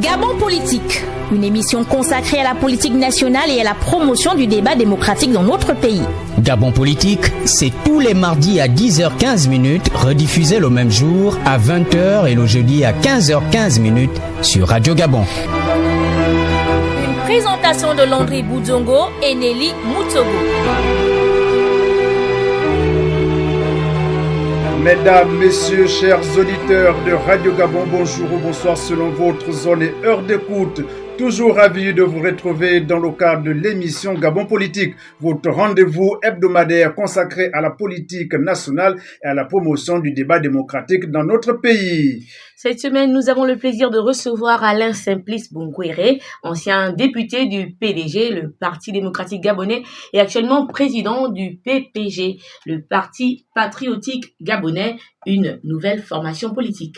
Gabon politique, une émission consacrée à la politique nationale et à la promotion du débat démocratique dans notre pays. Gabon politique, c'est tous les mardis à 10h15, rediffusé le même jour à 20h et le jeudi à 15h15 sur Radio Gabon. Une présentation de Landry Boudjongo et Nelly Moutsogo. Mesdames, Messieurs, chers auditeurs de Radio Gabon, bonjour ou bonsoir selon votre zone et heure d'écoute. Toujours ravi de vous retrouver dans le cadre de l'émission Gabon Politique, votre rendez-vous hebdomadaire consacré à la politique nationale et à la promotion du débat démocratique dans notre pays. Cette semaine, nous avons le plaisir de recevoir Alain Simplice Bungwere, ancien député du PDG, le Parti démocratique gabonais, et actuellement président du PPG, le Parti patriotique gabonais, une nouvelle formation politique.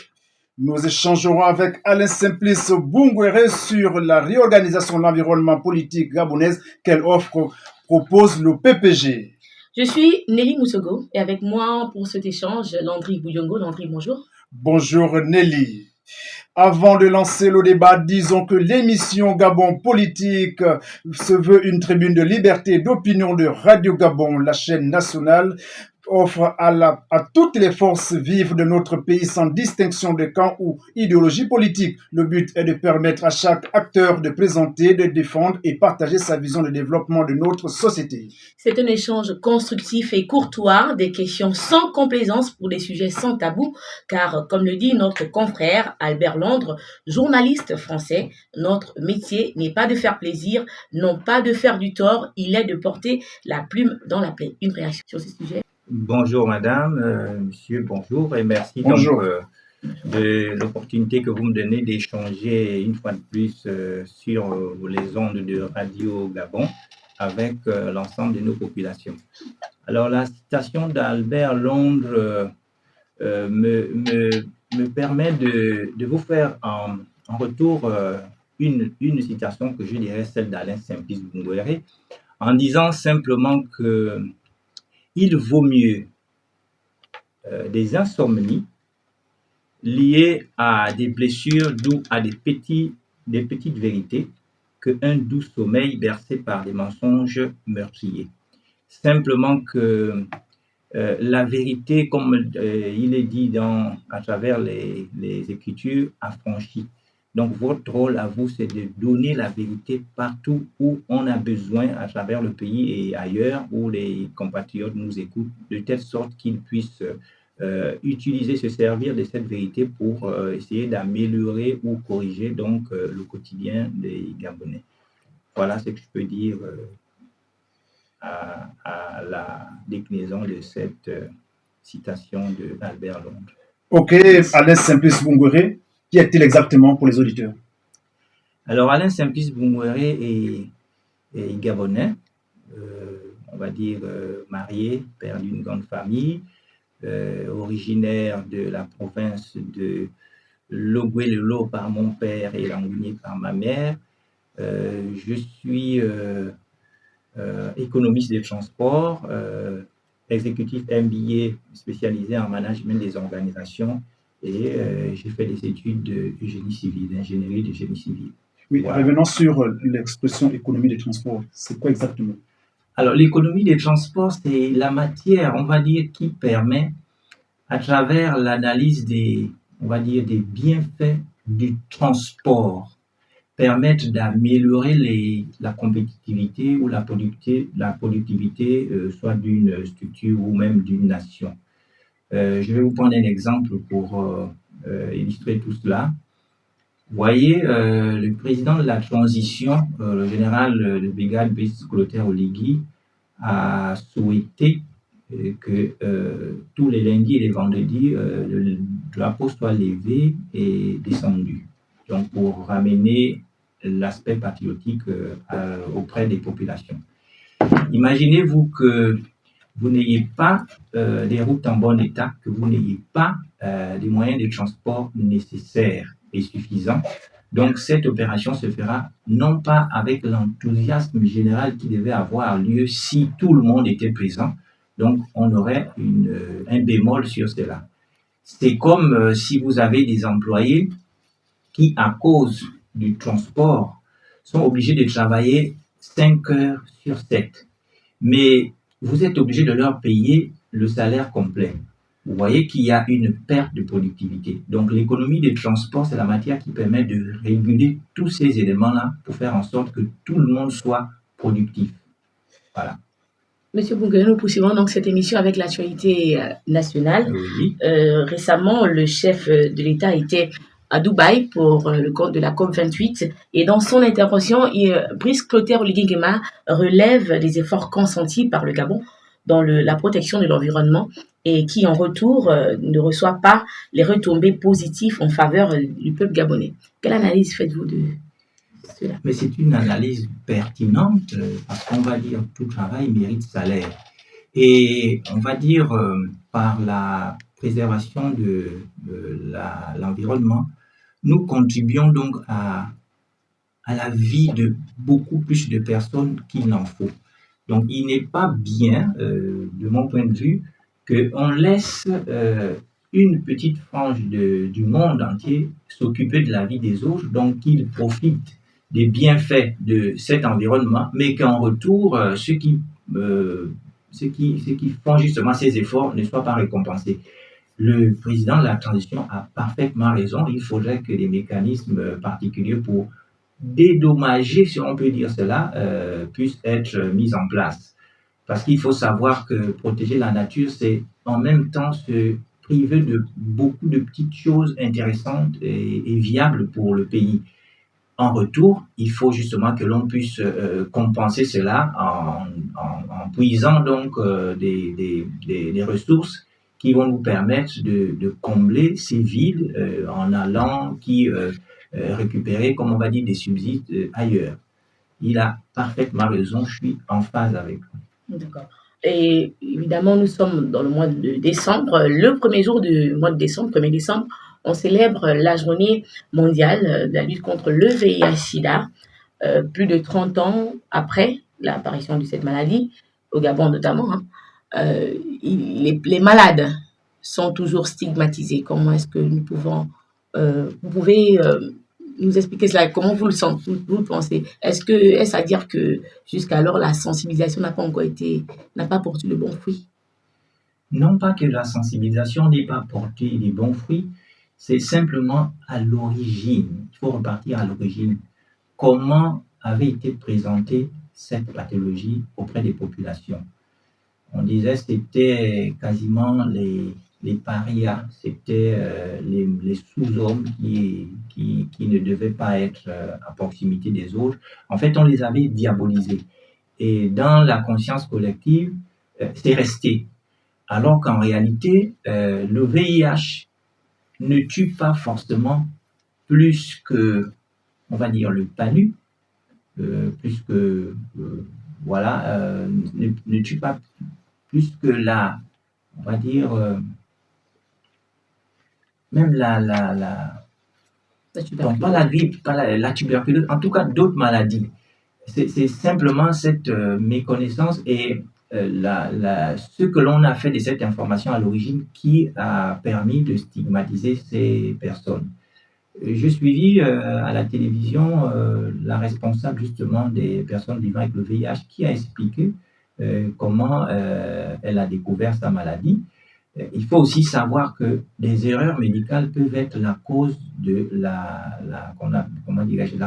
Nous échangerons avec Alain Simplice Bungwere sur la réorganisation de l'environnement politique gabonaise qu'elle offre, propose le PPG. Je suis Nelly Moutsogo et avec moi pour cet échange, Landry Boudjongo. Landry, bonjour. Bonjour Nelly. Avant de lancer le débat, disons que l'émission Gabon Politique se veut une tribune de liberté d'opinion de Radio Gabon, la chaîne nationale, offre à toutes les forces vives de notre pays sans distinction de camp ou idéologie politique. Le but est de permettre à chaque acteur de présenter, de défendre et partager sa vision de développement de notre société. C'est un échange constructif et courtois, des questions sans complaisance pour des sujets sans tabou, car comme le dit notre confrère Albert Londres, journaliste français, notre métier n'est pas de faire plaisir, non pas de faire du tort, il est de porter la plume dans la plaie. Une réaction sur ce sujet? Bonjour madame, monsieur, bonjour et merci bonjour. Donc, de l'opportunité que vous me donnez d'échanger une fois de plus sur les ondes de Radio Gabon avec l'ensemble de nos populations. Alors la citation d'Albert Londres me permet de vous faire en retour une citation que je dirais celle d'Alain Simplice Bungwere en disant simplement que il vaut mieux des insomnies liées à des blessures dues à des petites vérités qu'un doux sommeil bercé par des mensonges meurtriers. Simplement que la vérité, comme il est dit à travers les Écritures, affranchit. Donc, votre rôle à vous, c'est de donner la vérité partout où on a besoin, à travers le pays et ailleurs, où les compatriotes nous écoutent, de telle sorte qu'ils puissent se servir de cette vérité pour essayer d'améliorer ou corriger donc le quotidien des Gabonais. Voilà ce que je peux dire à la déclinaison de cette citation d'Albert Londres. Ok, Alain Simplice Bungwere. Qui est-il exactement pour les auditeurs? Alors, Alain Simplice Bungwere est gabonais, on va dire marié, père d'une grande famille, originaire de la province de Logoué-le-Lo par mon père et Langounié par ma mère. Je suis économiste des transports, exécutif MBA spécialisé en management des organisations. Et j'ai fait des études de génie civil, d'ingénierie de génie civil. Oui, voilà. Revenons sur l'expression économie des transports. C'est quoi exactement? Alors, l'économie des transports, c'est la matière, on va dire, qui permet, à travers l'analyse des bienfaits du transport, permettre d'améliorer la compétitivité ou la productivité soit d'une structure ou même d'une nation. Je vais vous prendre un exemple pour illustrer tout cela. Vous voyez, le président de la transition, le général de brigade Brice Clotaire Oligui, a souhaité que tous les lundis et les vendredis, le drapeau soit levé et descendu. Donc, pour ramener l'aspect patriotique auprès des populations. Imaginez-vous que vous n'ayez pas des routes en bon état, que vous n'ayez pas des moyens de transport nécessaires et suffisants. Donc, cette opération se fera non pas avec l'enthousiasme général qui devait avoir lieu si tout le monde était présent, Donc, on aurait un bémol sur cela. C'est comme si vous avez des employés qui, à cause du transport, sont obligés de travailler 5 heures sur 7. Mais vous êtes obligé de leur payer le salaire complet. Vous voyez qu'il y a une perte de productivité. Donc, l'économie des transports, c'est la matière qui permet de réguler tous ces éléments-là pour faire en sorte que tout le monde soit productif. Voilà. Monsieur Bungué, nous poursuivons donc cette émission avec l'actualité nationale. Oui. Récemment, le chef de l'État était à Dubaï pour le compte de la COP28 et dans son intervention, Brice Clotaire Oligui Nguema relève les efforts consentis par le Gabon dans la protection de l'environnement et qui en retour ne reçoit pas les retombées positives en faveur du peuple gabonais. Quelle analyse faites-vous de cela? Mais c'est une analyse pertinente parce qu'on va dire tout travail mérite salaire. Et on va dire par la préservation de l'environnement, nous contribuons donc à la vie de beaucoup plus de personnes qu'il n'en faut. Donc il n'est pas bien, de mon point de vue, qu'on laisse une petite frange du monde entier s'occuper de la vie des autres, donc qu'ils profitent des bienfaits de cet environnement, mais qu'en retour, ceux qui font justement ces efforts ne soient pas récompensés. Le président de la transition a parfaitement raison. Il faudrait que des mécanismes particuliers pour dédommager, si on peut dire cela, puissent être mis en place. Parce qu'il faut savoir que protéger la nature, c'est en même temps se priver de beaucoup de petites choses intéressantes et viables pour le pays. En retour, il faut justement que l'on puisse compenser cela en puisant donc des ressources qui vont nous permettre de combler ces vides en allant récupérer, comme on va dire, des subsides ailleurs. Il a parfaitement raison, je suis en phase avec lui. D'accord. Et évidemment, nous sommes dans le mois de décembre. Le premier jour du mois de décembre, 1er décembre, on célèbre la journée mondiale de la lutte contre le VIH-Sida. Plus de 30 ans après l'apparition de cette maladie, au Gabon notamment, les malades sont toujours stigmatisés. Comment est-ce que nous pouvons... vous pouvez nous expliquer cela? Comment vous le sentez, vous le pensez? Est-ce à dire que jusqu'alors la sensibilisation n'a pas porté de bons fruits? Non pas que la sensibilisation n'ait pas porté des bons fruits, c'est simplement à l'origine. Il faut repartir à l'origine. Comment avait été présentée cette pathologie auprès des populations? On disait que c'était quasiment les parias, c'était les sous-hommes qui ne devaient pas être à proximité des autres. En fait, on les avait diabolisés. Et dans la conscience collective, c'est resté. Alors qu'en réalité, le VIH ne tue pas forcément plus que, on va dire, le palu, plus que, ne tue pas plus que on va dire, même donc pas la grippe, pas la tuberculose, en tout cas d'autres maladies. C'est simplement cette méconnaissance et ce que l'on a fait de cette information à l'origine qui a permis de stigmatiser ces personnes. Je suivis à la télévision la responsable justement des personnes vivant avec le VIH qui a expliqué comment elle a découvert sa maladie. Il faut aussi savoir que des erreurs médicales peuvent être la cause de la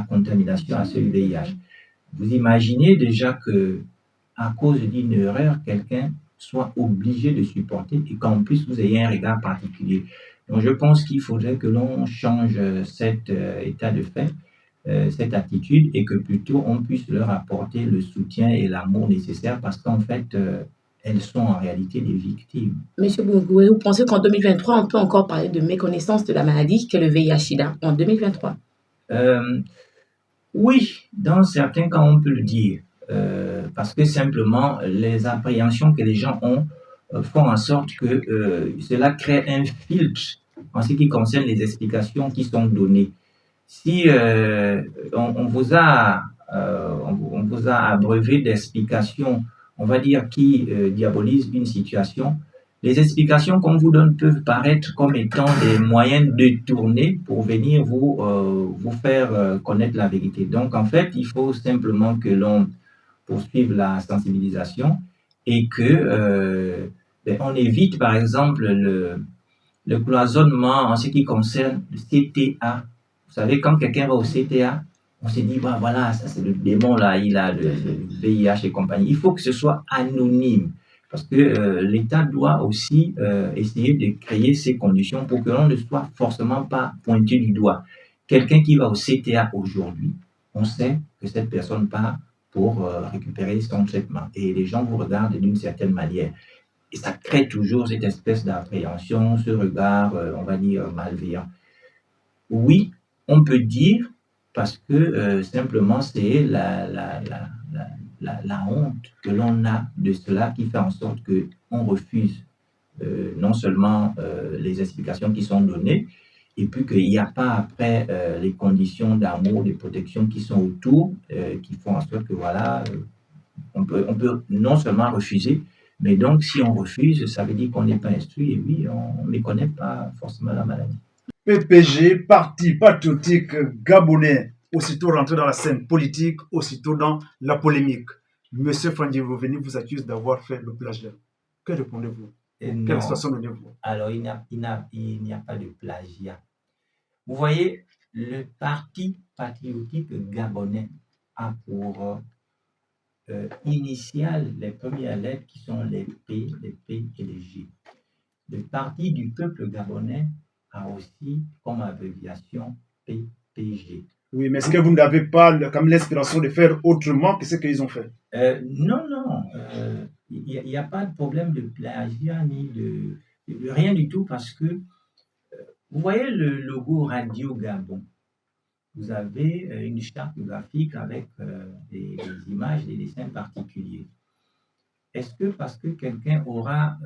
contamination à ce VIH. Vous imaginez déjà que à cause d'une erreur, quelqu'un soit obligé de supporter et qu'en plus vous ayez un regard particulier. Donc je pense qu'il faudrait que l'on change cet état de fait, cette attitude, et que plutôt on puisse leur apporter le soutien et l'amour nécessaire parce qu'en fait, elles sont en réalité des victimes. Monsieur Bungoué, vous pensez qu'en 2023, on peut encore parler de méconnaissance de la maladie qu'est le VIH-Sida en 2023? Oui, dans certains cas, on peut le dire. Parce que simplement, les appréhensions que les gens ont font en sorte que cela crée un filtre en ce qui concerne les explications qui sont données. Si on vous a abreuvé d'explications on va dire, qui diabolisent une situation, les explications qu'on vous donne peuvent paraître comme étant des moyens détournés pour venir vous faire connaître la vérité. Donc, en fait, il faut simplement que l'on poursuive la sensibilisation et que on évite, par exemple, le cloisonnement en ce qui concerne le CTA. Vous savez, quand quelqu'un va au CTA, on se dit, bah, voilà, ça c'est le démon là, il a le VIH et compagnie. Il faut que ce soit anonyme. Parce que l'État doit aussi essayer de créer ces conditions pour que l'on ne soit forcément pas pointé du doigt. Quelqu'un qui va au CTA aujourd'hui, on sait que cette personne part pour récupérer son traitement. Et les gens vous regardent d'une certaine manière. Et ça crée toujours cette espèce d'appréhension, ce regard, on va dire, malveillant. Oui, on peut dire, parce que simplement c'est la honte que l'on a de cela qui fait en sorte qu'on refuse non seulement les explications qui sont données, et puis qu'il n'y a pas après les conditions d'amour, de protection qui sont autour, qui font en sorte que voilà, on peut non seulement refuser, mais donc si on refuse, ça veut dire qu'on n'est pas instruit, et oui, on ne méconnaît pas forcément la maladie. PPG, Parti patriotique gabonais, aussitôt rentré dans la scène politique, aussitôt dans la polémique. Monsieur Fandi Voveni vous accuse d'avoir fait le plagiat. Que répondez-vous? Quelle situation donnez-vous? Alors, il n'y a pas de plagiat. Vous voyez, le Parti patriotique gabonais a pour initiales les premières lettres qui sont les P, les P et les G. Le Parti du peuple gabonais a aussi comme abréviation PPG. Oui, mais est-ce que vous n'avez pas comme l'inspiration de faire autrement que ce qu'ils ont fait? Non. Il n'y a pas de problème de plagiat ni de rien du tout parce que vous voyez le logo Radio Gabon. Vous avez une charte graphique avec des images, des dessins particuliers. Est-ce que parce que quelqu'un aura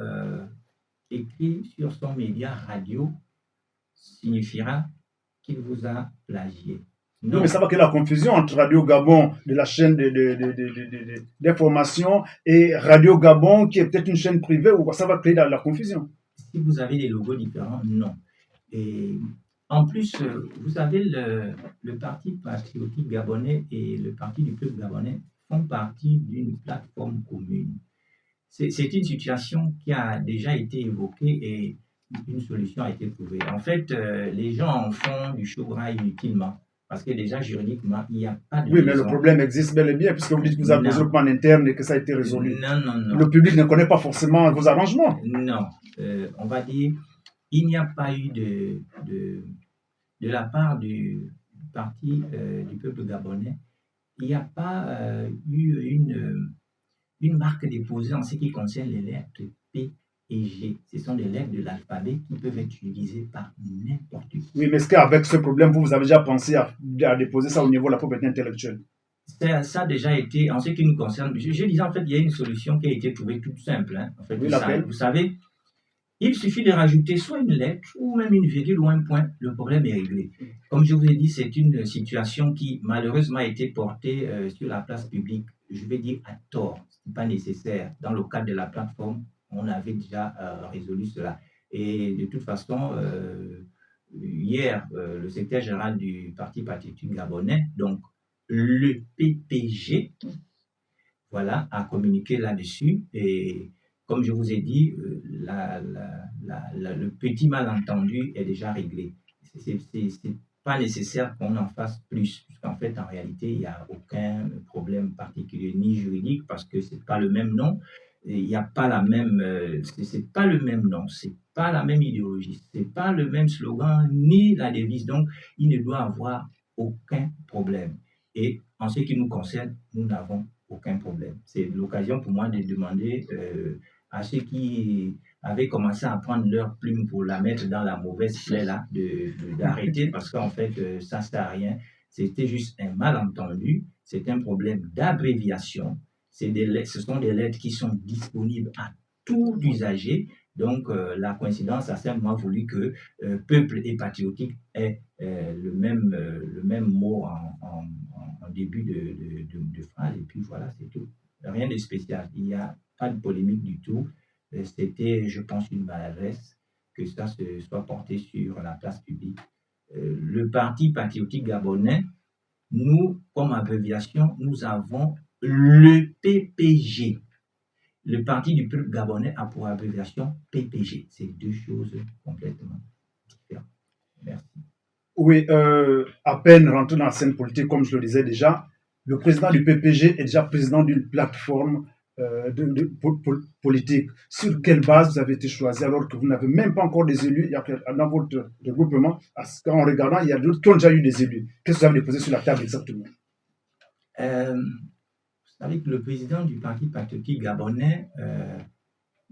écrit sur son média radio signifiera qu'il vous a plagié? Non, mais ça va créer la confusion entre Radio Gabon, de la chaîne d'information, et Radio Gabon, qui est peut-être une chaîne privée, ou ça va créer la confusion. Si vous avez des logos différents, non. Et en plus, vous avez le Parti patriotique gabonais et le Parti du peuple gabonais font partie d'une plateforme commune. C'est une situation qui a déjà été évoquée et une solution a été trouvée. En fait, les gens en font du show-bras inutilement. Parce que déjà, juridiquement, il n'y a pas de Oui, mais le problème existe bel et bien, puisque vous dites que vous avez posé le plan interne et que ça a été résolu. Non. Le public ne connaît pas forcément vos arrangements. Non. On va dire, il n'y a pas eu de la part du Parti du peuple gabonais, il n'y a pas eu une marque déposée en ce qui concerne les lettres P et G. Ce sont des lettres de l'alphabet qui peuvent être utilisées par n'importe qui. Oui, mais est-ce qu'avec ce problème, vous avez déjà pensé à déposer ça au niveau de la propriété intellectuelle? Ça a déjà été, en ce qui nous concerne, je disais en fait, il y a une solution qui a été trouvée toute simple. Hein. En fait, oui, vous savez, il suffit de rajouter soit une lettre ou même une virgule ou un point, le problème est réglé. Comme je vous ai dit, c'est une situation qui malheureusement a été portée sur la place publique, je vais dire à tort, ce n'est pas nécessaire. Dans le cadre de la plateforme, on avait déjà résolu cela. Et de toute façon, hier, le secrétaire général du Parti patriotique gabonais, donc le PPG, voilà, a communiqué là-dessus. Et comme je vous ai dit, le petit malentendu est déjà réglé. C'est pas nécessaire qu'on en fasse plus, puisqu'en fait, en réalité, il n'y a aucun problème particulier, ni juridique, parce que c'est pas le même nom. Il n'y a pas la même, c'est pas le même nom, c'est pas la même idéologie, c'est pas le même slogan ni la devise. Donc, il ne doit avoir aucun problème. Et en ce qui nous concerne, nous n'avons aucun problème. C'est l'occasion pour moi de demander à ceux qui avaient commencé à prendre leur plume pour la mettre dans la mauvaise plaie là, d'arrêter parce qu'en fait, ça ne sert à rien. C'était juste un malentendu, c'est un problème d'abréviation. Ce sont des lettres qui sont disponibles à tout usager. Donc, la coïncidence a simplement voulu que peuple et patriotique aient le même mot en début de phrase. Et puis voilà, c'est tout. rien de spécial. Il n'y a pas de polémique du tout. C'était, je pense, une maladresse que ça se soit porté sur la place publique. Le Parti patriotique gabonais, nous, comme abréviation, nous avons le PPG. Le Parti du peuple gabonais a pour abréviation PPG. C'est deux choses complètement différentes. Merci. Oui, à peine rentré dans la scène politique, comme je le disais déjà, le président du PPG est déjà président d'une plateforme politique. Sur quelle base vous avez été choisi alors que vous n'avez même pas encore des élus dans votre regroupement? En regardant, il y a d'autres qui ont déjà eu des élus. Qu'est-ce que vous avez déposé sur la table exactement? Vous savez que le président du Parti patriotique gabonais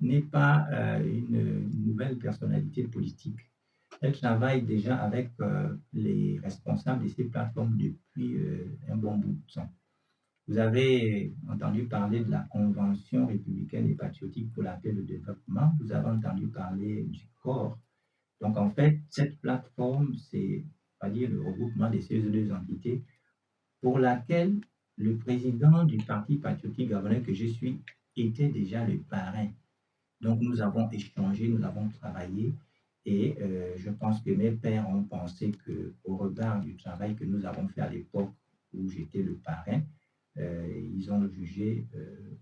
n'est pas une nouvelle personnalité politique. Elle travaille déjà avec les responsables de ces plateformes depuis un bon bout de temps. Vous avez entendu parler de la Convention républicaine et patriotique pour la paix et le développement. Vous avez entendu parler du corps. Donc, en fait, cette plateforme, c'est, on va dire, le regroupement de ces deux entités pour laquelle le président du Parti patriotique gabonais que je suis était déjà le parrain. Donc, nous avons échangé, nous avons travaillé et je pense que mes pairs ont pensé qu'au regard du travail que nous avons fait à l'époque où j'étais le parrain, ils ont jugé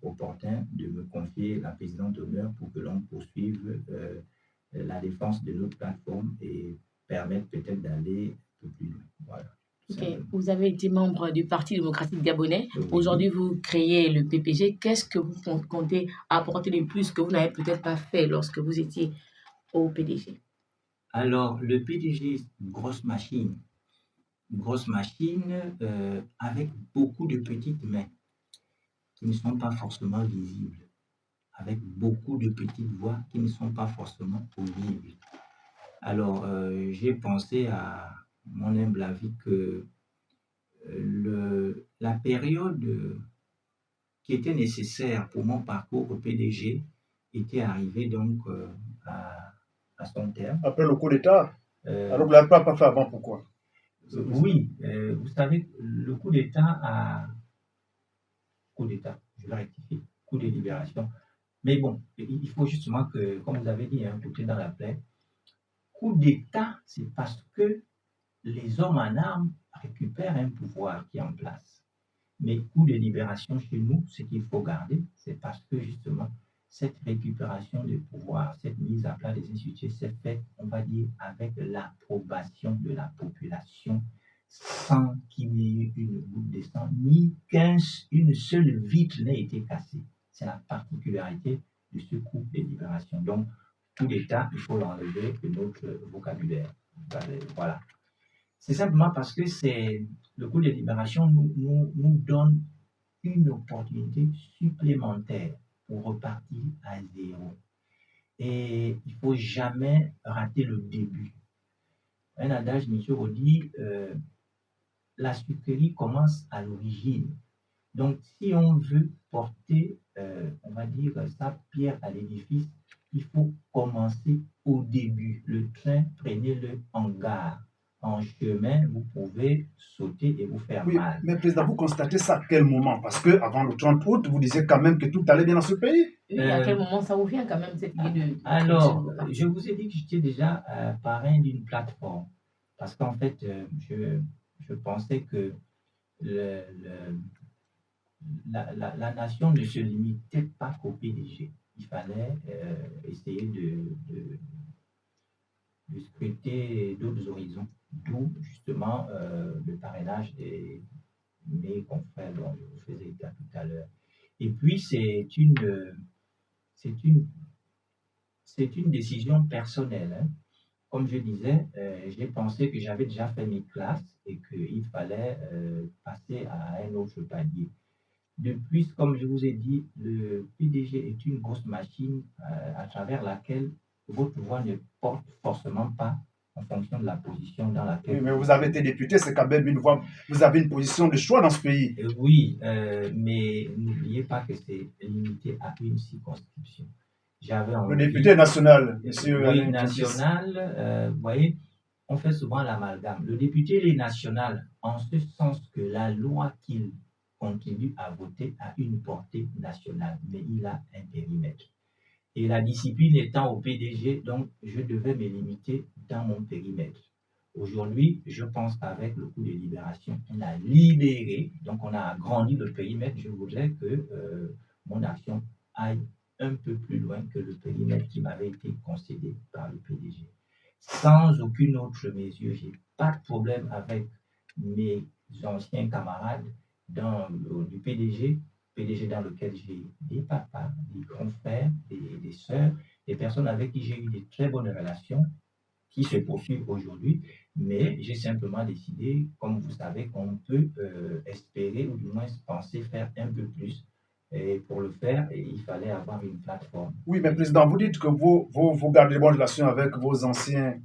opportun de me confier la présidence d'honneur pour que l'on poursuive la défense de notre plateforme et permettre peut-être d'aller un peu plus loin. Voilà. Okay. Vous avez été membre du Parti démocratique gabonais. Oui. Aujourd'hui, vous créez le PPG. Qu'est-ce que vous comptez apporter de plus que vous n'avez peut-être pas fait lorsque vous étiez au PDG? Alors, le PDG, c'est une grosse machine avec beaucoup de petites mains qui ne sont pas forcément visibles, avec beaucoup de petites voix qui ne sont pas forcément audibles. Alors, j'ai pensé à mon humble avis que la période qui était nécessaire pour mon parcours au PDG était arrivée donc à son terme. Après le coup d'État, alors vous ne l'avez pas fait avant, pourquoi? Oui, vous savez, le coup d'État, je vais rectifier, coup de libération. Mais bon, il faut justement que, comme vous avez dit, couper dans la plaie. Coup d'État, c'est parce que les hommes en armes récupèrent un pouvoir qui est en place. Mais coup de libération chez nous, ce qu'il faut garder, c'est parce que justement, cette récupération de pouvoir, cette mise à plat des institutions, s'est faite, on va dire, avec l'approbation de la population, sans qu'il n'y ait eu une goutte de sang, ni qu'une seule vitre n'ait été cassée. C'est la particularité de ce coup de libération. Donc, coup d'État, il faut l'enlever de notre vocabulaire. Voilà. C'est simplement parce que le coup de libération nous donne une opportunité supplémentaire pour repartir à zéro. Et il ne faut jamais rater le début. Un adage Michoro dit la sucrerie commence à l'origine. Donc, si on veut porter, on va dire, sa pierre à l'édifice, il faut commencer au début. Le train, prenez-le en gare. En chemin, vous pouvez sauter et vous faire mal. Mais président, vous constatez ça à quel moment? Parce qu'avant le 30 août, vous disiez quand même que tout allait bien dans ce pays. Oui, à quel moment ça vous vient quand même cette idée de... Alors, je vous ai dit que j'étais déjà parrain d'une plateforme. Parce qu'en fait, je pensais que la nation ne se limitait pas qu'au PDG. Il fallait essayer de scruter d'autres horizons. D'où justement le parrainage de mes confrères dont je vous faisais état tout à l'heure. Et puis c'est une décision personnelle. Hein. Comme je disais, j'ai pensé que j'avais déjà fait mes classes et qu'il fallait passer à un autre palier. De plus, comme je vous ai dit, le PDG est une grosse machine à travers laquelle votre voix ne porte forcément pas en fonction de la position dans laquelle... Oui, mais vous avez été député, c'est quand même une voix... Vous avez une position de choix dans ce pays. Oui, mais n'oubliez pas que c'est limité à une circonscription. Le député national, monsieur... Oui, national, vous voyez, on fait souvent l'amalgame. Le député est national en ce sens que la loi qu'il contribue à voter à une portée nationale, mais il a un périmètre. Et la discipline étant au PDG, donc je devais me limiter dans mon périmètre. Aujourd'hui, je pense qu'avec le coup de libération, on a libéré, donc on a agrandi le périmètre. Je voudrais que mon action aille un peu plus loin que le périmètre qui m'avait été concédé par le PDG. Sans aucune autre mesure, je n'ai pas de problème avec mes anciens camarades du PDG dans lequel j'ai des papas, des grands frères, des sœurs, des personnes avec qui j'ai eu de très bonnes relations qui se poursuivent aujourd'hui, mais j'ai simplement décidé, comme vous savez, qu'on peut espérer ou du moins penser faire un peu plus. Et pour le faire, il fallait avoir une plateforme. Oui, mais Président, vous dites que vous gardez de bonnes relations avec vos anciens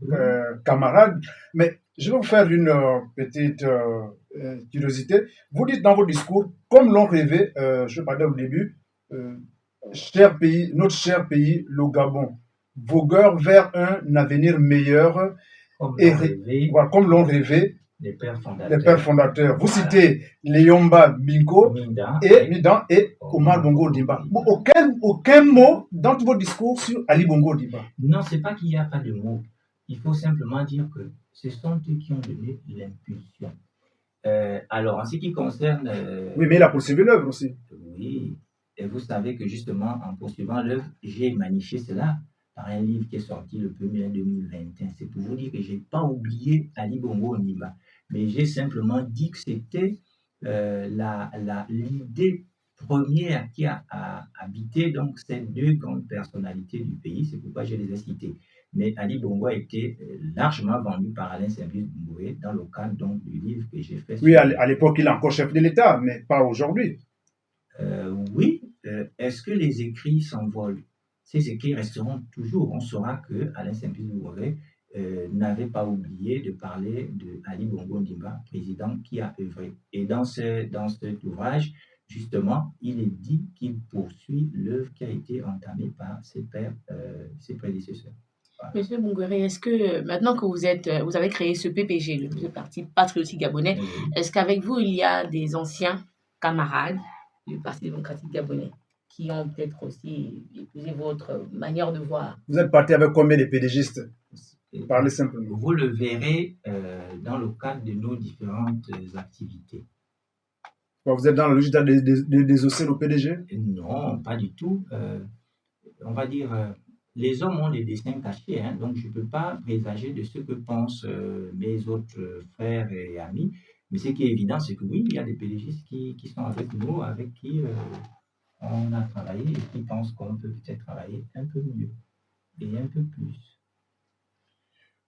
camarades, mais je vais vous faire une petite curiosité. Vous dites dans vos discours, comme l'ont rêvé, je parlais au début, cher pays, notre cher pays, le Gabon, vogueur vers un avenir meilleur, comme l'ont rêvé les pères fondateurs. Vous citez Léomba Binko, Midan et Omar Bongo Ondimba. Aucun mot dans tous vos discours sur Ali Bongo Ondimba. Non, c'est pas qu'il n'y a pas de mots. Il faut simplement dire que ce sont eux qui ont donné l'impulsion. Alors, en ce qui concerne... Oui, mais il a poursuivi l'œuvre aussi. Oui, et vous savez que justement, en poursuivant l'œuvre, j'ai magnifié cela par un livre qui est sorti le 1er 2021. C'est pour vous dire que je n'ai pas oublié Ali Bongo Ondimba, mais j'ai simplement dit que c'était l'idée première qui a habité donc ces deux grandes personnalités du pays. C'est pourquoi je les ai citées. Mais Ali Bongo a été largement vendu par Alain Simplice Doumbouya dans le cadre donc, du livre que j'ai fait. Oui, à l'époque, il est encore chef de l'État, mais pas aujourd'hui. Oui. Est-ce que les écrits s'envolent? Ces écrits resteront toujours. On saura que Alain Simplice Doumbouya n'avait pas oublié de parler de Ali Bongo Ondimba, président qui a œuvré. Et dans cet ouvrage, justement, il est dit qu'il poursuit l'œuvre qui a été entamée par ses prédécesseurs. Voilà. Monsieur Bongoré, est-ce que maintenant que vous avez créé ce PPG, le Parti patriotique gabonais, est-ce qu'avec vous, il y a des anciens camarades du Parti démocratique gabonais qui ont peut-être aussi épousé votre manière de voir? Vous êtes parti avec combien de PDGistes? Parlez simplement. Vous le verrez dans le cadre de nos différentes activités. Vous êtes dans la logique de désosser le PDG? Non, pas du tout. On va dire, les hommes ont des destins cachés, hein, donc je ne peux pas présager de ce que pensent mes autres frères et amis. Mais ce qui est évident, c'est que oui, il y a des PDGistes qui sont avec nous, avec qui on a travaillé et qui pensent qu'on peut peut-être travailler un peu mieux et un peu plus.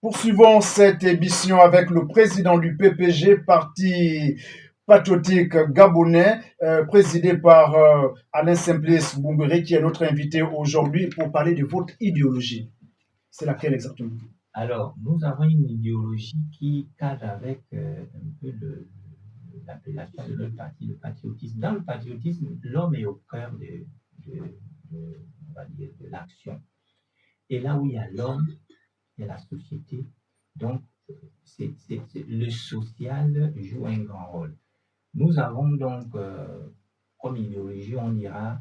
Poursuivons cette émission avec le président du PPG, Parti patriotique gabonais, présidé par Alain Simplice Doumbouya, qui est notre invité aujourd'hui pour parler de votre idéologie. C'est laquelle exactement? Alors, nous avons une idéologie qui cadre avec un peu l'appellation de notre parti, le patriotisme. Dans le patriotisme, l'homme est au cœur on va dire, de l'action. Et là où il y a l'homme, il y a la société. Donc, le social joue un grand rôle. Nous avons donc, comme idéologie, on dira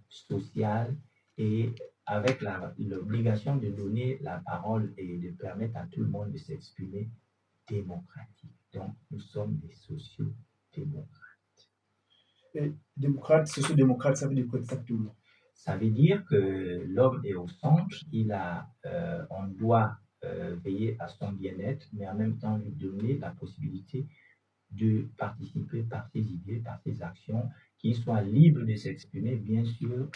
sociale et avec l'obligation de donner la parole et de permettre à tout le monde de s'exprimer démocratique. Donc, nous sommes des sociaux-démocrates. Et démocrate, sociodémocrate, ça veut dire quoi exactement? Ça veut dire que l'homme est au centre, on doit veiller à son bien-être, mais en même temps lui donner la possibilité de participer par ses idées, par ses actions, qu'il soit libre de s'exprimer, bien sûr,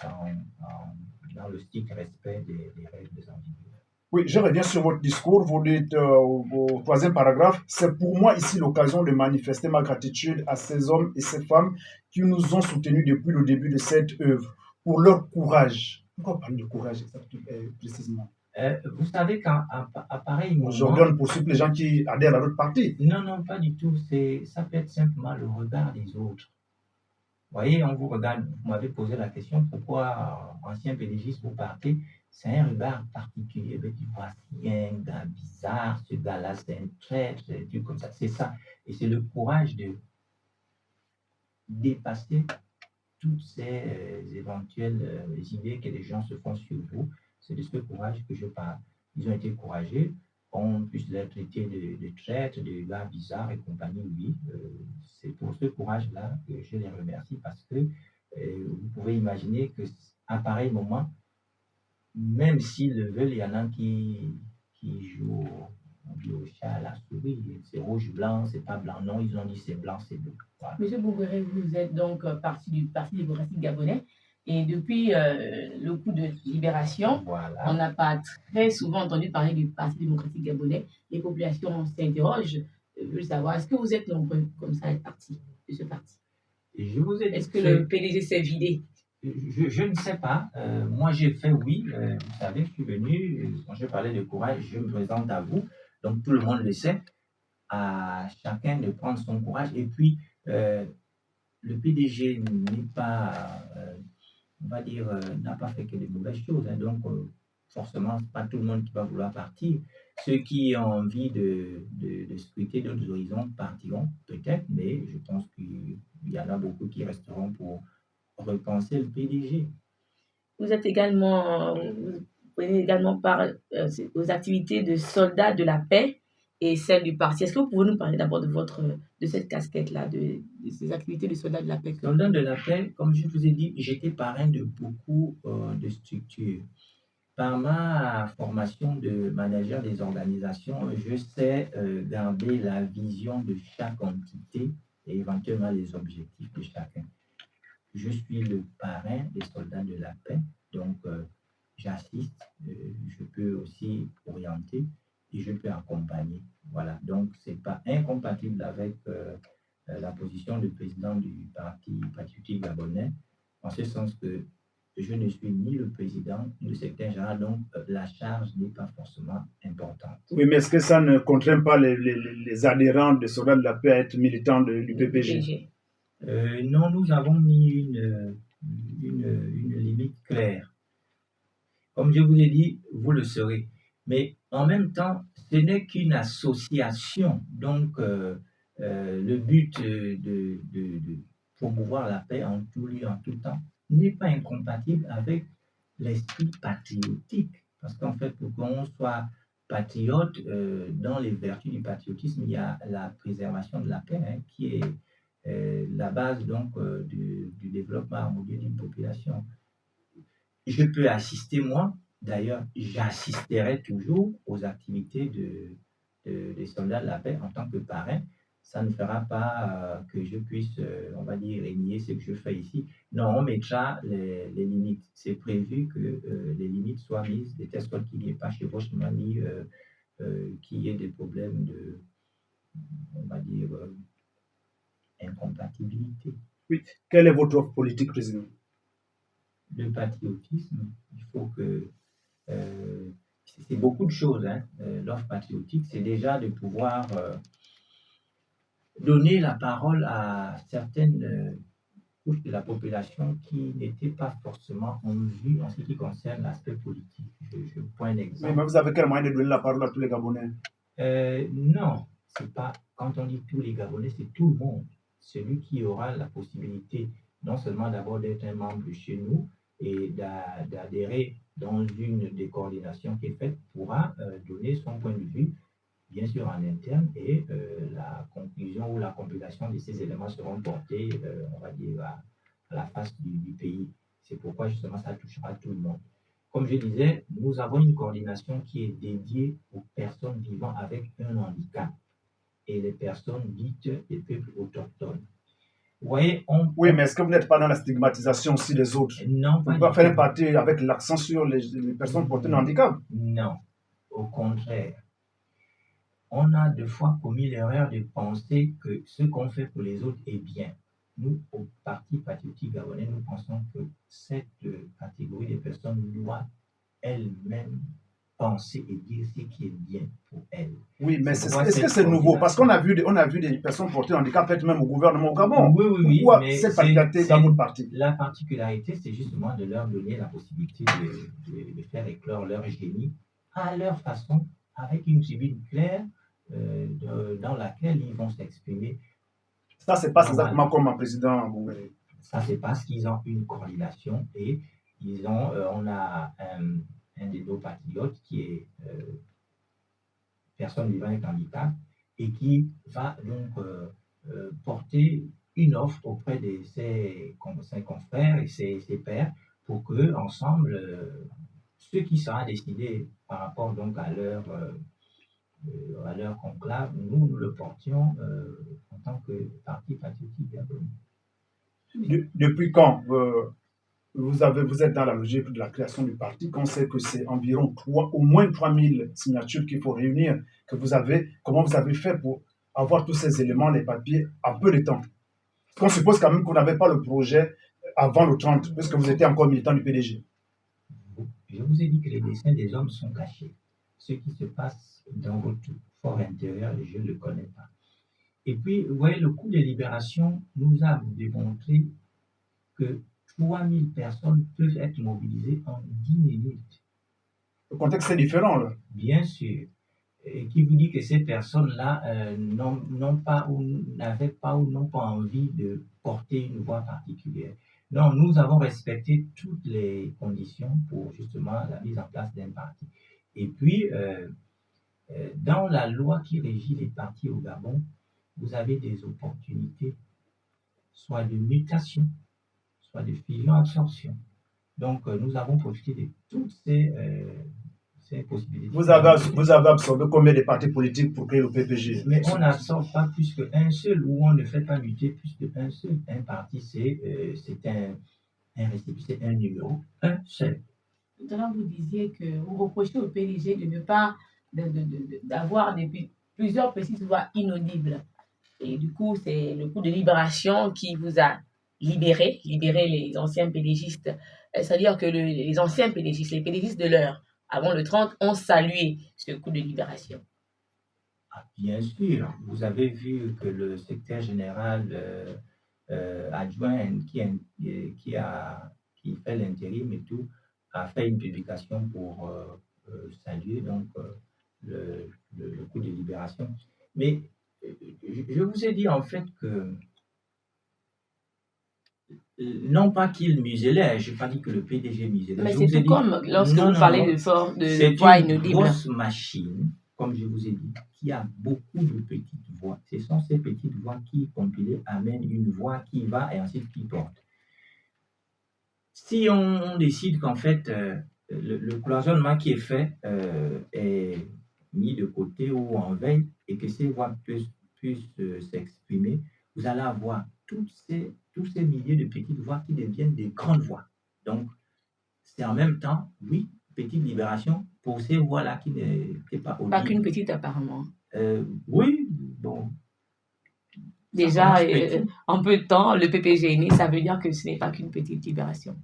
dans le strict respect des règles individuelles. Oui, je reviens sur votre discours. Vous dites au troisième paragraphe, c'est pour moi ici l'occasion de manifester ma gratitude à ces hommes et ces femmes qui nous ont soutenus depuis le début de cette œuvre, pour leur courage. Pourquoi parler de courage exactement, précisément? Vous savez qu'à pareil moment... Aujourd'hui, on poursuit les gens qui adhèrent à notre parti. Non, pas du tout. Ça peut être simplement le regard des autres. Vous voyez, on vous regarde, vous m'avez posé la question, pourquoi ancien PDGiste vous partez? C'est un regard particulier. Tu vois, il y a un gars bizarre, ce gars-là, c'est un traître, des trucs comme ça. C'est ça. Et c'est le courage de dépasser toutes ces éventuelles idées que les gens se font sur vous. C'est de ce courage que je parle. Ils ont été courageux. On puisse les traiter de traîtres, de gars bizarres et compagnie, oui. C'est pour ce courage-là que je les remercie parce que vous pouvez imaginer qu'à pareil moment, même s'ils le veulent, il y en a qui jouent au chat à la souris. C'est rouge-blanc, c'est pas blanc. Non, ils ont dit c'est blanc, c'est bleu. Voilà. Monsieur Bougueré, vous êtes donc parti du Parti démocratique gabonais. Et depuis le coup de libération, Voilà. on n'a pas très souvent entendu parler du Parti démocratique gabonais. Les populations s'interrogent. Veulent savoir, est-ce que vous êtes nombreux comme ça à être parti de ce parti? Est-ce que le PDG s'est vidé? Je ne sais pas. Moi, j'ai fait oui. Vous savez, je suis venu. Quand je parlais de courage, je me présente à vous. Donc, tout le monde le sait. À chacun de prendre son courage. Et puis, le PDG n'est pas, on va dire, n'a pas fait que de mauvaises choses. Hein. Donc, forcément, pas tout le monde qui va vouloir partir. Ceux qui ont envie de scruter d'autres horizons partiront peut-être, mais je pense qu'il y en a beaucoup qui resteront pour repenser le PDG. Vous êtes également, vous prenez également part aux activités de soldats de la paix et celles du parti. Est-ce que vous pouvez nous parler d'abord de cette casquette-là, de ces activités de soldats de la paix? Soldats de la paix, comme je vous ai dit, j'étais parrain de beaucoup de structures. Par ma formation de manager des organisations, je sais garder la vision de chaque entité et éventuellement les objectifs de chacun. Je suis le parrain des soldats de la paix, donc j'assiste, je peux aussi orienter et je peux accompagner. Voilà, donc ce n'est pas incompatible avec la position du président du Parti patriotique gabonais, en ce sens que je ne suis ni le président ni le secrétaire général, donc la charge n'est pas forcément importante. Oui, mais est-ce que ça ne contraint pas les adhérents des soldats de la paix à être militants du PPG? Non, nous avons mis une limite claire. Comme je vous ai dit, vous le saurez. Mais en même temps, ce n'est qu'une association. Donc, le but de promouvoir la paix en tout lieu, en tout temps, n'est pas incompatible avec l'esprit patriotique. Parce qu'en fait, pour qu'on soit patriote, dans les vertus du patriotisme, il y a la préservation de la paix, hein, qui est la base donc du développement harmonieux d'une population. Je peux assister, moi, d'ailleurs, j'assisterai toujours aux activités des soldats de la paix en tant que parrain. Ça ne fera pas que je puisse, on va dire, régner ce que je fais ici. Non, on mettra les limites. C'est prévu que les limites soient mises, de telle sorte qu'il n'y ait pas chevauchement ni qu'il y ait des problèmes de, on va dire, incompatibilité. Oui. Quelle est votre offre politique, président? Le patriotisme, il faut que... c'est beaucoup de choses. Hein. L'offre patriotique, c'est déjà de pouvoir donner la parole à certaines couches de la population qui n'étaient pas forcément en vue en ce qui concerne l'aspect politique. Je prends un exemple. Mais vous avez quel moyen de donner la parole à tous les Gabonais? Non, c'est pas... Quand on dit tous les Gabonais, c'est tout le monde. Celui qui aura la possibilité non seulement d'abord d'être un membre chez nous et d'adhérer dans une des coordinations qui est faite pourra donner son point de vue, bien sûr en interne, et la conclusion ou la compilation de ces éléments seront portés, on va dire, à la face du pays. C'est pourquoi justement ça touchera tout le monde. Comme je disais, nous avons une coordination qui est dédiée aux personnes vivant avec un handicap et les personnes dites des peuples autochtones. Vous voyez, oui, mais est-ce que vous n'êtes pas dans la stigmatisation aussi des autres? Non, pas. Vous ne pouvez pas faire partie avec l'accent sur les personnes portant un handicap? Non, au contraire. On a deux fois commis l'erreur de penser que ce qu'on fait pour les autres est bien. Nous, au Parti patriotique gabonais, nous pensons que cette catégorie de personnes doit elle-même penser et dire ce qui est bien pour elle. Oui, mais est-ce que c'est nouveau? Parce qu'on a vu des personnes portées handicap, peut-être même au gouvernement au Gabon. Oui. Pourquoi cette particularité dans votre parti? La particularité, c'est justement de leur donner la possibilité de faire éclore leur génie à leur façon, avec une tribune claire dans laquelle ils vont s'exprimer. Ça se passe Normal. exactement comme un président Bougaï. Ça se passe qu'ils ont une corrélation et on a un de nos patriotes qui est personne vivant et candidat et qui va donc porter une offre auprès de ses confrères et ses pairs pour que ensemble ce qui sera décidé par rapport donc à leur conclave, nous le portions en tant que parti patriotique gabonais. Depuis quand vous êtes dans la logique de la création du parti, qu'on sait que c'est environ au moins 3000 signatures qu'il faut réunir, comment vous avez fait pour avoir tous ces éléments, les papiers, en peu de temps? On suppose quand même que vous n'avez pas le projet avant le 30, puisque vous étiez encore militant du PDG. Je vous ai dit que les destins des hommes sont cachés. Ce qui se passe dans votre fort intérieur, je ne le connais pas. Et puis, vous voyez, le coup de libération nous a démontré que 3000 personnes peuvent être mobilisées en 10 minutes. Le contexte est différent, là. Bien sûr. Et qui vous dit que ces personnes-là n'ont pas ou n'ont pas envie de porter une voix particulière. Non, nous avons respecté toutes les conditions pour justement la mise en place d'un parti. Et puis, dans la loi qui régit les partis au Gabon, vous avez des opportunités, soit de mutation, soit de fusion-absorption. Donc, nous avons profité de toutes ces possibilités. Vous avez absorbé combien de partis politiques pour créer le PPG? Mais on n'absorbe pas plus qu'un seul, ou on ne fait pas muter plus qu'un seul. Un parti, c'est un récépissé, un numéro, un seul. Tout à l'heure, vous disiez que vous reprochez au PDG de ne pas d'avoir plusieurs petites voix inaudibles. Et du coup, c'est le coup de libération qui vous a libéré les anciens PDGistes. C'est-à-dire que les anciens PDGistes, les PDGistes de l'heure, avant le 30, ont salué ce coup de libération. Ah, bien sûr, vous avez vu que le secrétaire général adjoint qui fait l'intérim et tout, a fait une publication pour saluer donc le coup de libération. Mais je vous ai dit en fait que non pas qu'il muselait, je n'ai pas dit que le PDG muselait. Mais c'est tout comme lorsque vous parlez de voix inaudibles. C'est une grosse machine, comme je vous ai dit, qui a beaucoup de petites voix. Ce sont ces petites voix qui, compilées, amènent une voix qui va et ensuite qui porte. Si on décide qu'en fait, le cloisonnement qui est fait est mis de côté ou en veille et que ces voix puissent s'exprimer, vous allez avoir tous ces milliers de petites voix qui deviennent des grandes voix. Donc, c'est en même temps, oui, petite libération pour ces voix-là qui n'étaient pas audibles. Pas qu'une petite, apparemment. Oui, bon. Déjà, en peu de temps, le PPG est né, ça veut dire que ce n'est pas qu'une petite libération.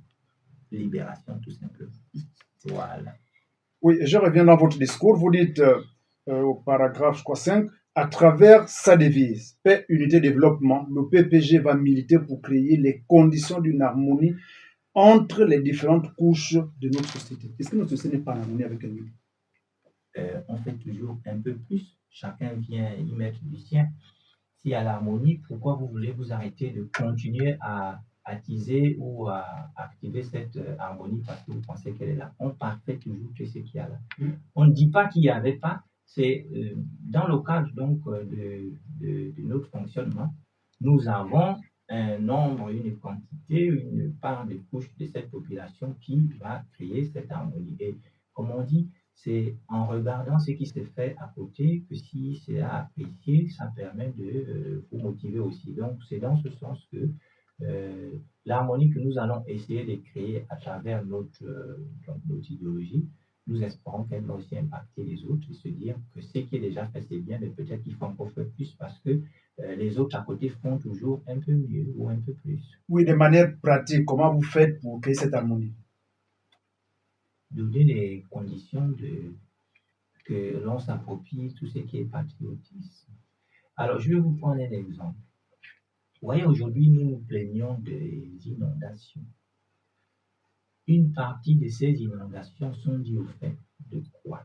Libération, tout simplement. Voilà. Oui, je reviens dans votre discours. Vous dites au paragraphe, je crois, 5, à travers sa devise, paix, unité, développement, le PPG va militer pour créer les conditions d'une harmonie entre les différentes couches de notre société. Est-ce que notre société n'est pas en harmonie avec elle-même? On fait toujours un peu plus. Chacun vient y mettre du sien. S'il y a l'harmonie, pourquoi vous voulez vous arrêter de continuer à attiser ou à activer cette harmonie parce que vous pensez qu'elle est là? On parfait toujours que ce qu'il y a là. On ne dit pas qu'il n'y avait pas. C'est dans le cadre donc de notre fonctionnement, nous avons un nombre, une quantité, une part de couches de cette population qui va créer cette harmonie. Et comme on dit, c'est en regardant ce qui se fait à côté que si c'est à apprécier, ça permet de vous motiver aussi. Donc c'est dans ce sens que l'harmonie que nous allons essayer de créer à travers notre idéologie, nous espérons qu'elle va aussi impacter les autres et se dire que ce qui est déjà fait, c'est bien, mais peut-être qu'il faut encore faire plus parce que les autres à côté font toujours un peu mieux ou un peu plus. Oui, de manière pratique, comment vous faites pour créer cette harmonie? Donner les conditions que l'on s'approprie tout ce qui est patriotisme. Alors, je vais vous prendre un exemple. Vous voyez, aujourd'hui, nous nous plaignons des inondations. Une partie de ces inondations sont dues au fait de quoi?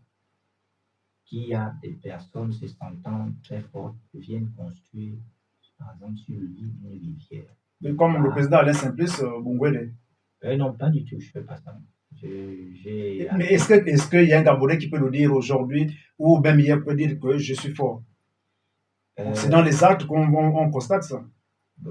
Qu'il y a des personnes se sentant très fortes qui viennent construire par exemple, sur le lit d'une rivière. Mais comme le président Alain Simplice, Bungwele. Non, pas du tout, je ne fais pas ça. Mais est-ce qu'il y a un Gabonais qui peut le dire aujourd'hui, ou même hier peut dire que je suis fort? C'est dans les actes qu'on constate ça.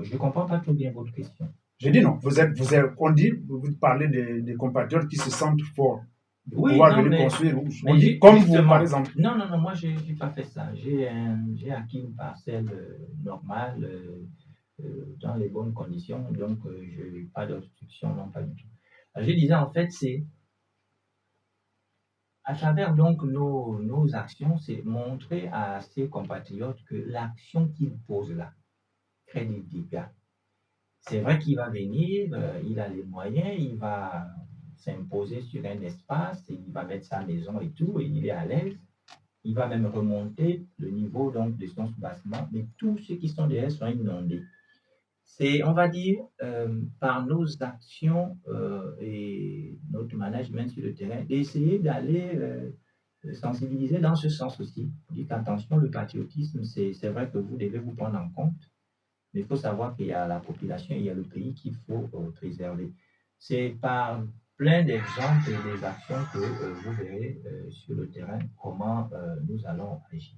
Je ne comprends pas trop bien votre question. J'ai dit non, vous parlez des compatriotes qui se sentent forts. Oui, pouvoir non, venir mais, construire. mais Dit, comme vous, justement, par exemple. non, moi, je n'ai pas fait ça. J'ai acquis une parcelle normale dans les bonnes conditions, donc je n'ai pas d'obstruction, non, pas du tout. Alors, je disais, en fait, c'est à travers donc nos actions, c'est montrer à ces compatriotes que l'action qu'ils posent là crée des dégâts. C'est vrai qu'il va venir, il a les moyens, il va s'imposer sur un espace, et il va mettre sa maison et tout, et il est à l'aise. Il va même remonter le niveau donc de son soubassement, mais tous ceux qui sont derrière sont inondés. C'est, on va dire, par nos actions et notre management sur le terrain, d'essayer d'aller sensibiliser dans ce sens aussi. Dites attention, le patriotisme, c'est vrai que vous devez vous prendre en compte, mais il faut savoir qu'il y a la population, il y a le pays qu'il faut préserver. C'est par plein d'exemples et des actions que vous verrez sur le terrain comment nous allons agir.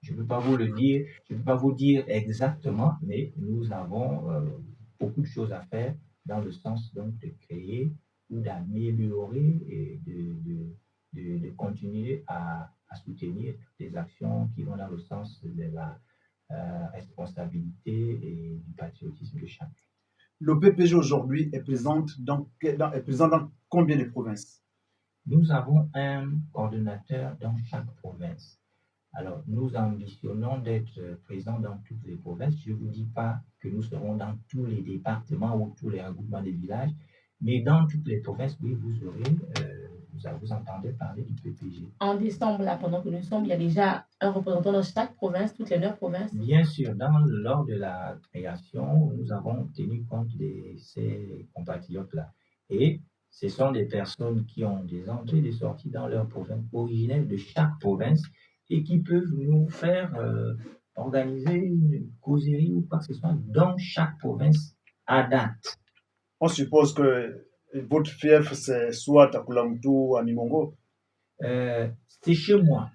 Je ne peux pas vous le dire, je ne peux pas vous dire exactement, mais nous avons beaucoup de choses à faire dans le sens donc de créer ou d'améliorer et de continuer à soutenir des actions qui vont dans le sens de la responsabilité et du patriotisme de chacun. Le PPG aujourd'hui est présent dans combien de provinces? Nous avons un coordonnateur dans chaque province. Alors, nous ambitionnons d'être présents dans toutes les provinces. Je ne vous dis pas que nous serons dans tous les départements ou tous les regroupements des villages, mais dans toutes les provinces, oui, vous entendez parler du PPG. En décembre, là, pendant que nous sommes, il y a déjà un représentant dans chaque province, toutes les 9 provinces. Bien sûr, lors de la création, nous avons tenu compte de ces compatriotes-là. Et ce sont des personnes qui ont des entrées et des sorties dans leur province, originaires de chaque province, et qui peuvent nous faire organiser une causerie ou quoi que ce soit dans chaque province à date. On suppose que votre fief, c'est soit à Koulamtou ou à Nimongo. C'est chez moi.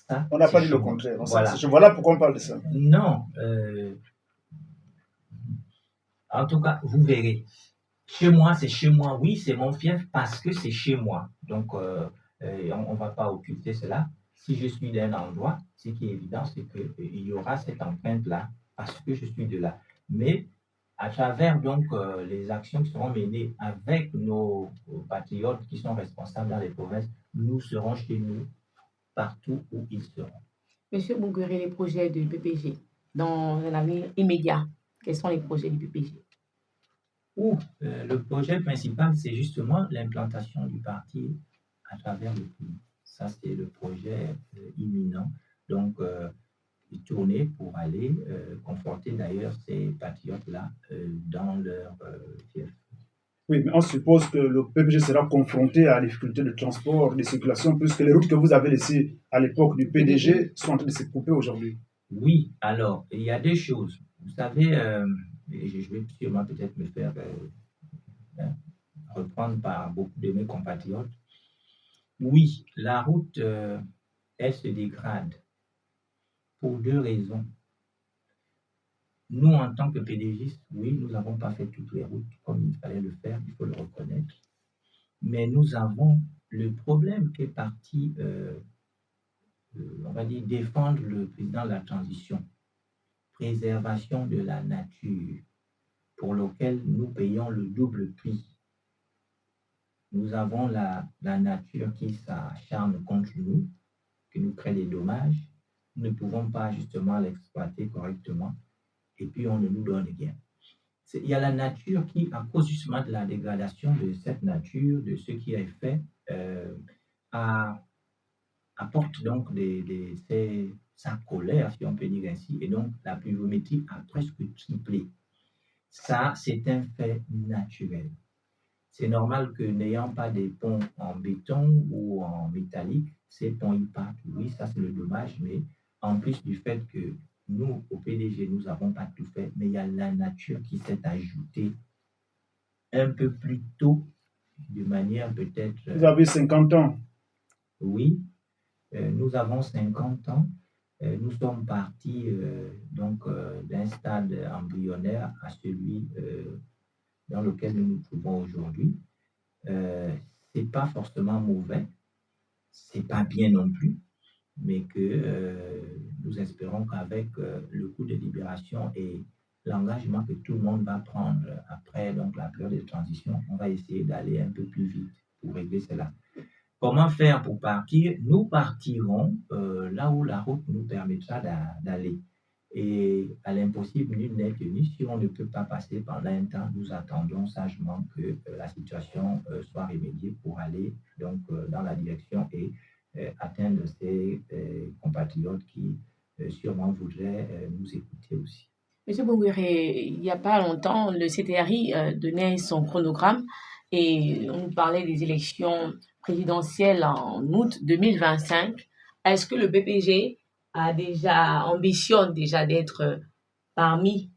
Ça, on n'a pas dit le contraire. Voilà. Voilà pourquoi on parle de ça. Non. En tout cas, vous verrez. Chez moi, c'est chez moi. Oui, c'est mon fief parce que c'est chez moi. Donc, on ne va pas occulter cela. Si je suis d'un endroit, ce qui est évident, c'est qu'il y aura cette empreinte-là parce que je suis de là. Mais à travers donc les actions qui seront menées avec nos patriotes qui sont responsables dans les provinces, nous serons chez nous partout où ils seront. Monsieur Bungwele, les projets du PPG dans un avenir immédiat, quels sont les projets du PPG? Le projet principal, c'est justement l'implantation du parti à travers le pays. Ça, c'est le projet imminent. Donc, tourner pour aller conforter d'ailleurs ces patriotes-là dans leur fief. Oui, mais on suppose que le PPG sera confronté à la difficulté de transport, de circulation, puisque les routes que vous avez laissées à l'époque du PDG sont en train de se couper aujourd'hui. Oui, alors, il y a deux choses. Vous savez, je vais sûrement peut-être me faire reprendre par beaucoup de mes compatriotes. Oui, la route, elle se dégrade pour deux raisons. Nous, en tant que PDGistes, oui, nous n'avons pas fait toutes les routes comme il fallait le faire, il faut le reconnaître. Mais nous avons le problème qui est parti, on va dire, défendre le président de la transition, préservation de la nature, pour lequel nous payons le double prix. Nous avons la nature qui s'acharne contre nous, qui nous crée des dommages. Nous ne pouvons pas justement l'exploiter correctement. Et puis on ne nous donne rien. Il y a la nature qui, à cause justement de la dégradation de cette nature, de ce qui est fait, apporte donc sa colère, si on peut dire ainsi, et donc la pluviométrie a presque triplé. Ça, c'est un fait naturel. C'est normal que n'ayant pas des ponts en béton ou en métallique, ces ponts y partent. Oui, ça c'est le dommage, mais en plus du fait que nous, au PDG, nous n'avons pas tout fait, mais il y a la nature qui s'est ajoutée un peu plus tôt, de manière peut-être... Vous avez 50 ans. Oui, nous avons 50 ans. Nous sommes partis d'un stade embryonnaire à celui dans lequel nous nous trouvons aujourd'hui. C'est pas forcément mauvais, c'est pas bien non plus, mais que nous espérons qu'avec le coup de libération et l'engagement que tout le monde va prendre après donc, la période de transition, on va essayer d'aller un peu plus vite pour régler cela. Comment faire pour partir? Nous partirons là où la route nous permettra d'aller. Et à l'impossible, nul n'est tenu. Si on ne peut pas passer pendant un temps, nous attendons sagement que la situation soit remédiée pour aller donc, dans la direction et atteindre ces compatriotes qui sûrement voudraient nous écouter aussi. Monsieur Bouguéré, il n'y a pas longtemps, le CTRI donnait son chronogramme et on nous parlait des élections présidentielles en août 2025. Est-ce que le PPG ambitionne déjà d'être parmi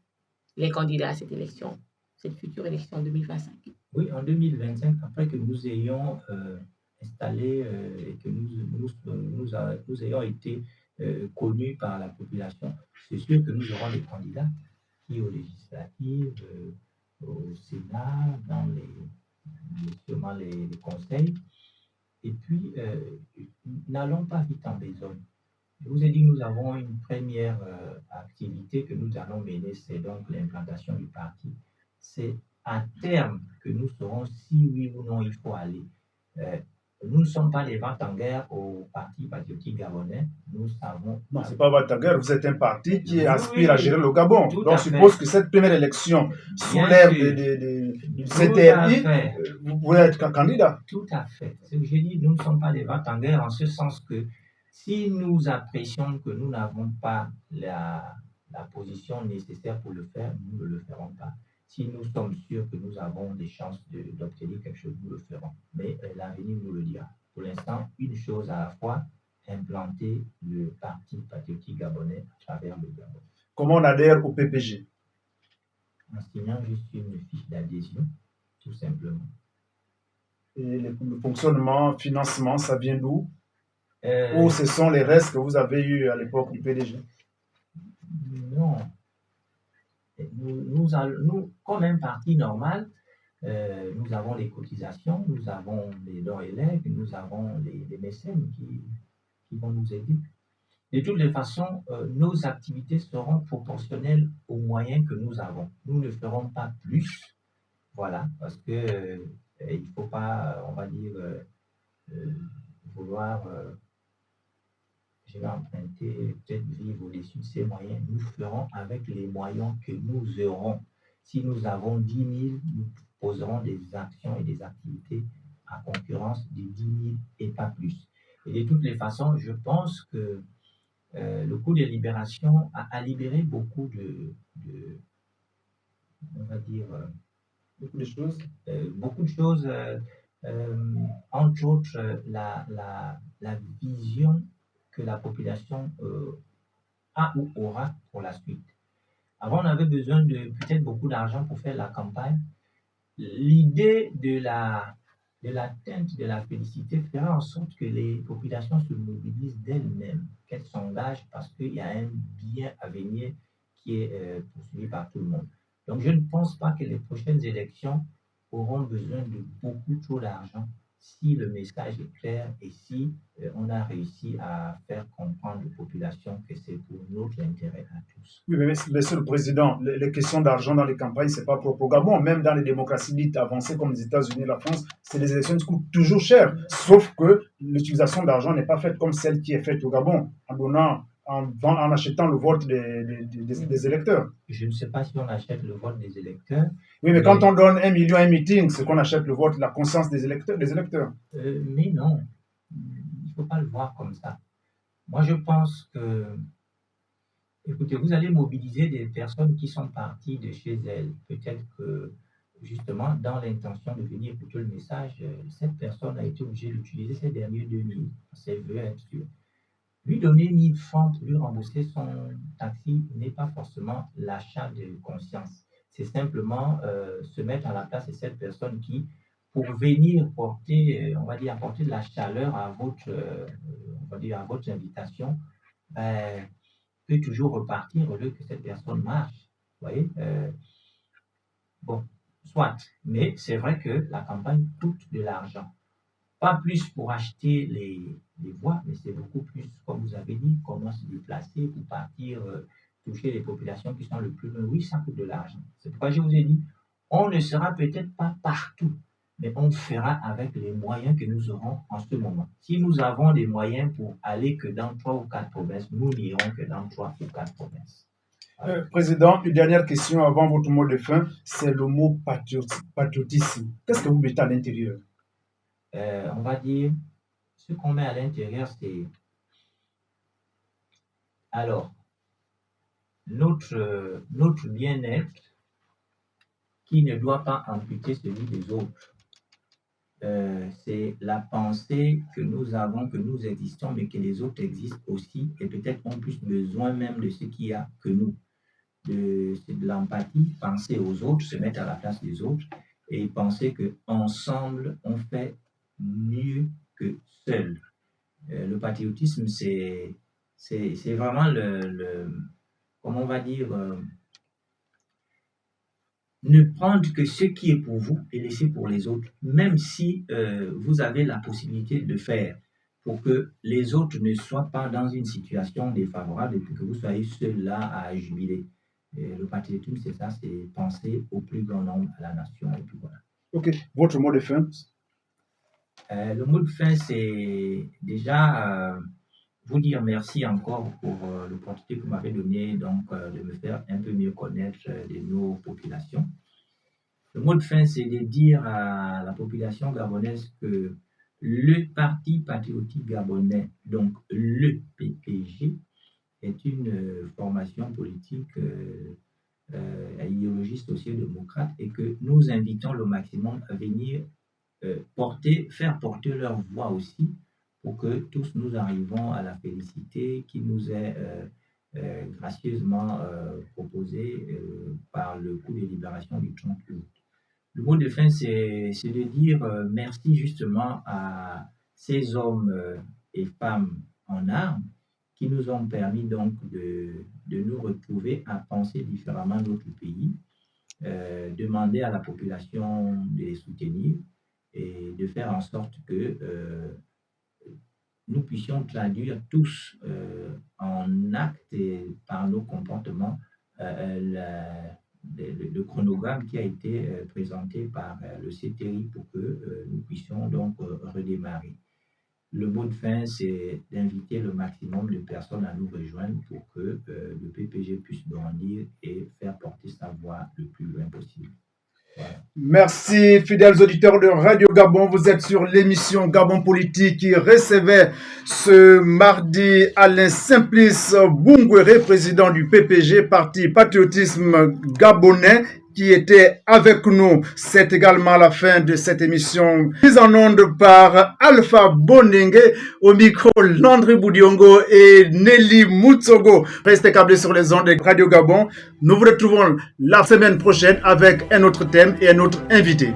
les candidats à cette élection, cette future élection en 2025? Oui, en 2025, après que nous ayons installé et que nous ayons été connus par la population, c'est sûr que nous aurons des candidats qui aux législatives, au Sénat, sûrement les conseils. Et puis, n'allons pas vite en besogne. Je vous ai dit que nous avons une première activité que nous allons mener, c'est donc l'implantation du parti. C'est à terme que nous saurons si oui ou non il faut aller. Nous ne sommes pas les vents en guerre au Parti patriotique gabonais. Nous savons. Non, ce n'est pas votre guerre. Vous êtes un parti qui aspire à gérer le Gabon. Donc, je suppose que cette première élection, sous l'ère du CTRI, vous pouvez être candidat. Tout à fait. C'est ce que j'ai dit. Nous ne sommes pas les vents en guerre en ce sens que si nous apprécions que nous n'avons pas la position nécessaire pour le faire, nous ne le ferons pas. Si nous sommes sûrs que nous avons des chances d'obtenir quelque chose, nous le ferons. Mais l'avenir nous le dira. Pour l'instant, une chose à la fois, implanter le Parti patriotique gabonais à travers le Gabon. Comment on adhère au PPG? En signant juste une fiche d'adhésion, tout simplement. Et le fonctionnement, financement, ça vient d'où? Ou ce sont les restes que vous avez eus à l'époque du PDG? Non. Nous, comme un parti normal, nous avons les cotisations, nous avons les dons et legs, nous avons les mécènes qui vont nous aider. De toutes les façons, nos activités seront proportionnelles aux moyens que nous avons. Nous ne ferons pas plus, voilà, parce que il ne faut pas, on va dire, vouloir... je vais emprunter, peut-être vivre au-dessus de ces moyens. Nous ferons avec les moyens que nous aurons. Si nous avons 10 000, nous poserons des actions et des activités à concurrence des 10 000 et pas plus. Et de toutes les façons, je pense que le coup de libération a libéré beaucoup on va dire, beaucoup de choses. Beaucoup de choses, entre autres la vision que la population a ou aura pour la suite. Avant, on avait besoin de peut-être beaucoup d'argent pour faire la campagne. L'idée de l'atteinte de la félicité fera en sorte que les populations se mobilisent d'elles-mêmes, qu'elles s'engagent parce qu'il y a un bien à venir qui est poursuivi par tout le monde. Donc, je ne pense pas que les prochaines élections auront besoin de beaucoup trop d'argent si le message est clair et si on a réussi à faire comprendre aux populations que c'est pour notre intérêt à tous. Oui, mais Monsieur le Président, les questions d'argent dans les campagnes, ce n'est pas propre au Gabon. Même dans les démocraties dites avancées comme les États-Unis et la France, c'est des élections qui coûtent toujours cher. Sauf que l'utilisation d'argent n'est pas faite comme celle qui est faite au Gabon, en achetant le vote des électeurs. Je ne sais pas si on achète le vote des électeurs. Oui, mais quand on donne 1 million à un meeting, c'est qu'on achète le vote, la conscience des électeurs. Mais non, il ne faut pas le voir comme ça. Moi, je pense que, écoutez, vous allez mobiliser des personnes qui sont parties de chez elles. Peut-être que, justement, dans l'intention de venir écouter le message, cette personne a été obligée d'utiliser ces derniers 2000. C'est vrai, être sûr. Lui donner 1000 francs pour lui rembourser son taxi n'est pas forcément l'achat de conscience. C'est simplement se mettre à la place de cette personne qui, pour venir porter, on va dire, apporter de la chaleur à votre, on va dire, à votre invitation, peut toujours repartir au lieu que cette personne marche. Vous voyez, bon, soit. Mais c'est vrai que la campagne coûte de l'argent. Pas plus pour acheter les voix, mais c'est beaucoup plus, comme vous avez dit, comment se déplacer pour partir toucher les populations qui sont le plus loin. Oui, ça coûte de l'argent. C'est pourquoi je vous ai dit, on ne sera peut-être pas partout, mais on fera avec les moyens que nous aurons en ce moment. Si nous avons des moyens pour aller que dans 3 ou 4 provinces, nous n'irons que dans 3 ou 4 provinces. Président, une dernière question avant votre mot de fin, c'est le mot patriotisme. Qu'est-ce que vous mettez à l'intérieur? On va dire, ce qu'on met à l'intérieur, c'est... Alors, notre bien-être qui ne doit pas amputer celui des autres. C'est la pensée que nous avons, que nous existons, mais que les autres existent aussi, et peut-être ont plus besoin même de ce qu'il y a que nous. C'est de l'empathie, penser aux autres, se mettre à la place des autres, et penser qu'ensemble, on fait mieux que seul. Le patriotisme, c'est vraiment comment on va dire, ne prendre que ce qui est pour vous et laisser pour les autres, même si vous avez la possibilité de le faire, pour que les autres ne soient pas dans une situation défavorable et que vous soyez seul là à jubiler. Le patriotisme, c'est ça, c'est penser au plus grand nombre, à la nation, et puis voilà. Ok, votre mot de fin? Le mot de fin, c'est déjà vous dire merci encore pour l'opportunité que vous m'avez donnée donc, de me faire un peu mieux connaître de nos populations. Le mot de fin, c'est de dire à la population gabonaise que le Parti patriotique gabonais, donc le PPG, est une formation politique à idéologie social-démocrate et que nous invitons le maximum à venir faire porter leur voix aussi pour que tous nous arrivons à la félicité qui nous est gracieusement proposée par le coup de libération du 30 août. Le mot de fin, c'est de dire merci justement à ces hommes et femmes en armes qui nous ont permis donc de nous retrouver à penser différemment notre pays, demander à la population de les soutenir et de faire en sorte que nous puissions traduire tous en actes et par nos comportements le chronogramme qui a été présenté par le CTI pour que nous puissions donc redémarrer. Le mot de fin, c'est d'inviter le maximum de personnes à nous rejoindre pour que le PPG puisse grandir et faire porter sa voix le plus loin possible. Voilà. Merci, fidèles auditeurs de Radio Gabon. Vous êtes sur l'émission Gabon Politique qui recevait ce mardi Alain Simplice Bungwere, président du PPG, Parti Patriotisme Gabonais, qui était avec nous. C'est également la fin de cette émission mise en onde par Alpha Bondengue, au micro Landry Boudiongo et Nelly Moutsogo. Restez câblés sur les ondes de Radio Gabon. Nous vous retrouvons la semaine prochaine avec un autre thème et un autre invité.